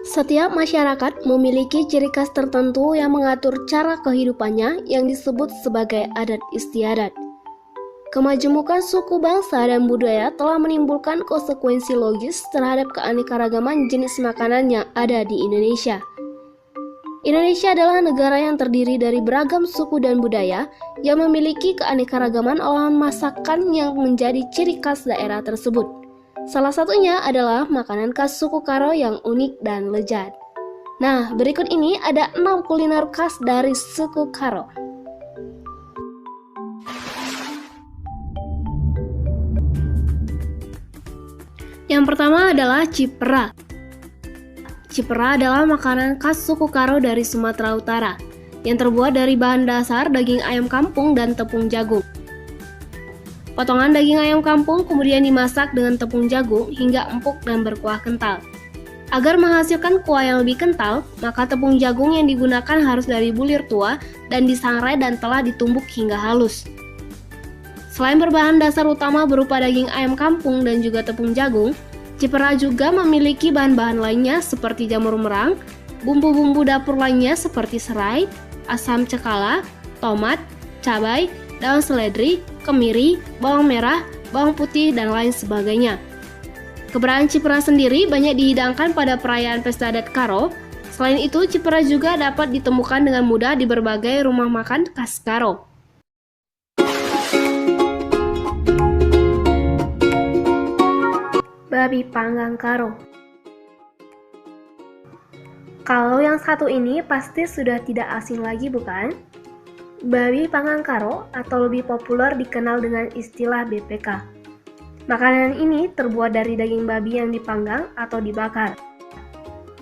Setiap masyarakat memiliki ciri khas tertentu yang mengatur cara kehidupannya yang disebut sebagai adat istiadat. Kemajemukan suku bangsa dan budaya telah menimbulkan konsekuensi logis terhadap keanekaragaman jenis makanan yang ada di Indonesia. Indonesia adalah negara yang terdiri dari beragam suku dan budaya yang memiliki keanekaragaman olahan masakan yang menjadi ciri khas daerah tersebut. Salah satunya adalah makanan khas suku Karo yang unik dan lezat. Nah, berikut ini ada 6 kuliner khas dari suku Karo. Yang pertama adalah cipera. Cipera adalah makanan khas suku Karo dari Sumatera Utara yang terbuat dari bahan dasar daging ayam kampung dan tepung jagung. Potongan daging ayam kampung kemudian dimasak dengan tepung jagung hingga empuk dan berkuah kental. Agar menghasilkan kuah yang lebih kental, maka tepung jagung yang digunakan harus dari bulir tua dan disangrai dan telah ditumbuk hingga halus. Selain berbahan dasar utama berupa daging ayam kampung dan juga tepung jagung, cipera juga memiliki bahan-bahan lainnya seperti jamur merang, bumbu-bumbu dapur lainnya seperti serai, asam cekala, tomat, cabai, daun seledri, kemiri, bawang merah, bawang putih, dan lain sebagainya. Keberadaan cipera sendiri banyak dihidangkan pada perayaan pesta adat Karo. Selain itu, cipera juga dapat ditemukan dengan mudah di berbagai rumah makan khas Karo. Babi panggang Karo. Kalau yang satu ini pasti sudah tidak asing lagi, bukan? Babi panggang Karo atau lebih populer dikenal dengan istilah BPK. Makanan ini terbuat dari daging babi yang dipanggang atau dibakar.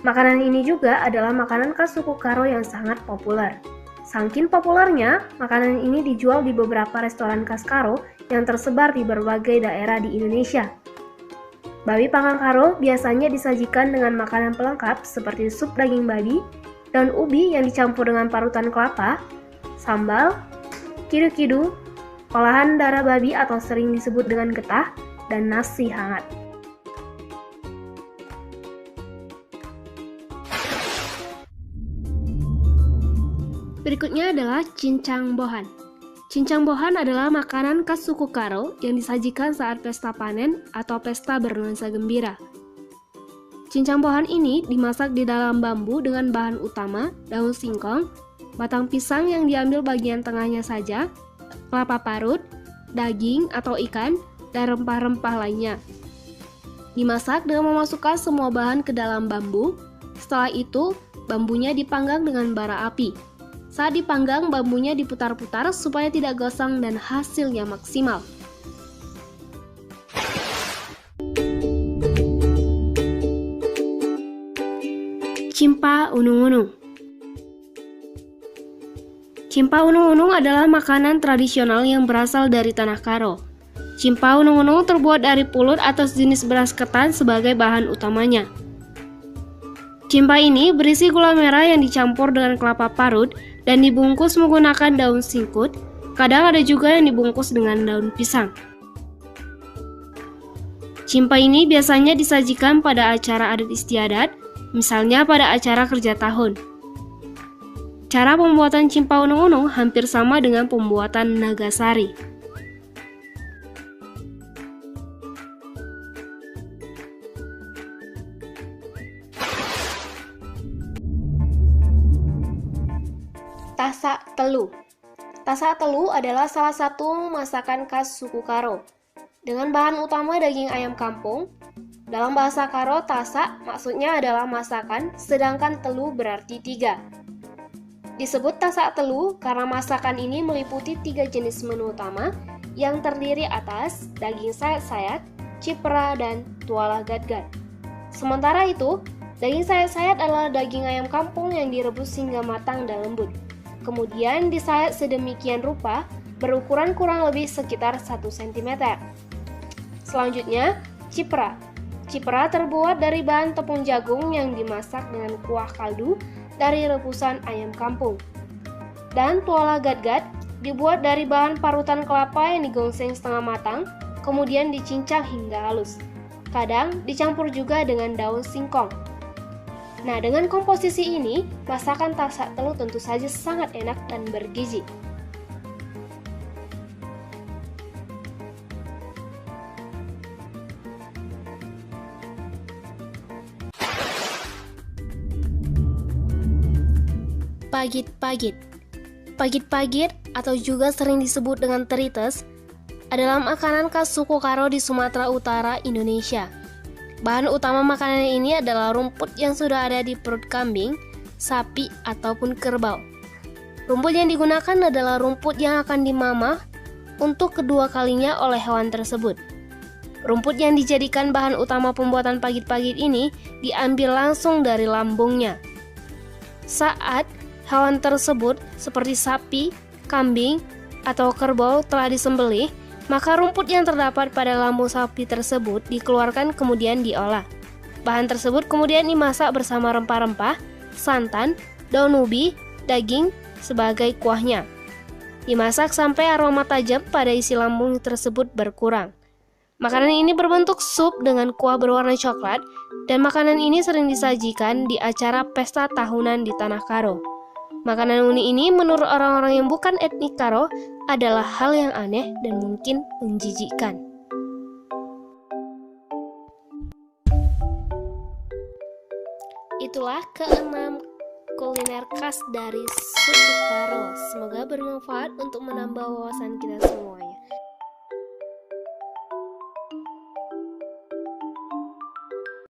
Makanan ini juga adalah makanan khas suku Karo yang sangat populer. Saking populernya, makanan ini dijual di beberapa restoran khas Karo yang tersebar di berbagai daerah di Indonesia. Babi panggang Karo biasanya disajikan dengan makanan pelengkap seperti sup daging babi, daun ubi yang dicampur dengan parutan kelapa, sambal, kidu-kidu, olahan darah babi atau sering disebut dengan getah, dan nasi hangat. Berikutnya adalah cincang bohan. Cincang bohan adalah makanan khas suku Karo yang disajikan saat pesta panen atau pesta bernuansa gembira. Cincang bohan ini dimasak di dalam bambu dengan bahan utama daun singkong, batang pisang yang diambil bagian tengahnya saja, kelapa parut, daging atau ikan, dan rempah-rempah lainnya. Dimasak dengan memasukkan semua bahan ke dalam bambu. Setelah itu, bambunya dipanggang dengan bara api. Saat dipanggang, bambunya diputar-putar supaya tidak gosong dan hasilnya maksimal. Cimpa unung-unung. Cimpa unung-unung adalah makanan tradisional yang berasal dari tanah Karo. Cimpa unung-unung terbuat dari pulut atau jenis beras ketan sebagai bahan utamanya. Cimpa ini berisi gula merah yang dicampur dengan kelapa parut dan dibungkus menggunakan daun singkut. Kadang ada juga yang dibungkus dengan daun pisang. Cimpa ini biasanya disajikan pada acara adat istiadat, misalnya pada acara kerja tahun. Cara pembuatan cimpa unung-unung hampir sama dengan pembuatan nagasari. Tasak telu. Tasak telu adalah salah satu masakan khas suku Karo. Dengan bahan utama daging ayam kampung. Dalam bahasa Karo, tasak maksudnya adalah masakan, sedangkan telu berarti 3. Disebut tasak telu karena masakan ini meliputi 3 jenis menu utama yang terdiri atas daging sayat-sayat, cipera, dan tuala gat-gat. Sementara itu, daging sayat-sayat adalah daging ayam kampung yang direbus hingga matang dan lembut. Kemudian disayat sedemikian rupa berukuran kurang lebih sekitar 1 cm. Selanjutnya, cipera. Cipera terbuat dari bahan tepung jagung yang dimasak dengan kuah kaldu dari rebusan ayam kampung. Dan tuala gat-gat dibuat dari bahan parutan kelapa yang digongseng setengah matang, kemudian dicincang hingga halus. Kadang dicampur juga dengan daun singkong. Nah, dengan komposisi ini, masakan tasak telur tentu saja sangat enak dan bergizi. Pagit-pagit. Pagit-pagit atau juga sering disebut dengan terites adalah makanan khas suku Karo di Sumatera Utara, Indonesia. Bahan utama makanan ini adalah rumput yang sudah ada di perut kambing, sapi, ataupun kerbau. Rumput yang digunakan adalah rumput yang akan dimamah untuk kedua kalinya oleh hewan tersebut. Rumput yang dijadikan bahan utama pembuatan pagit-pagit ini diambil langsung dari lambungnya. Saat hewan tersebut seperti sapi, kambing, atau kerbau telah disembelih, maka rumput yang terdapat pada lambung sapi tersebut dikeluarkan kemudian diolah. Bahan tersebut kemudian dimasak bersama rempah-rempah, santan, daun ubi, daging sebagai kuahnya. Dimasak sampai aroma tajam pada isi lambung tersebut berkurang. Makanan ini berbentuk sup dengan kuah berwarna coklat, dan makanan ini sering disajikan di acara pesta tahunan di Tanah Karo. Makanan unik ini menurut orang-orang yang bukan etnik Karo adalah hal yang aneh dan mungkin menjijikkan. Itulah keenam kuliner khas dari suku Karo. Semoga bermanfaat untuk menambah wawasan kita semua.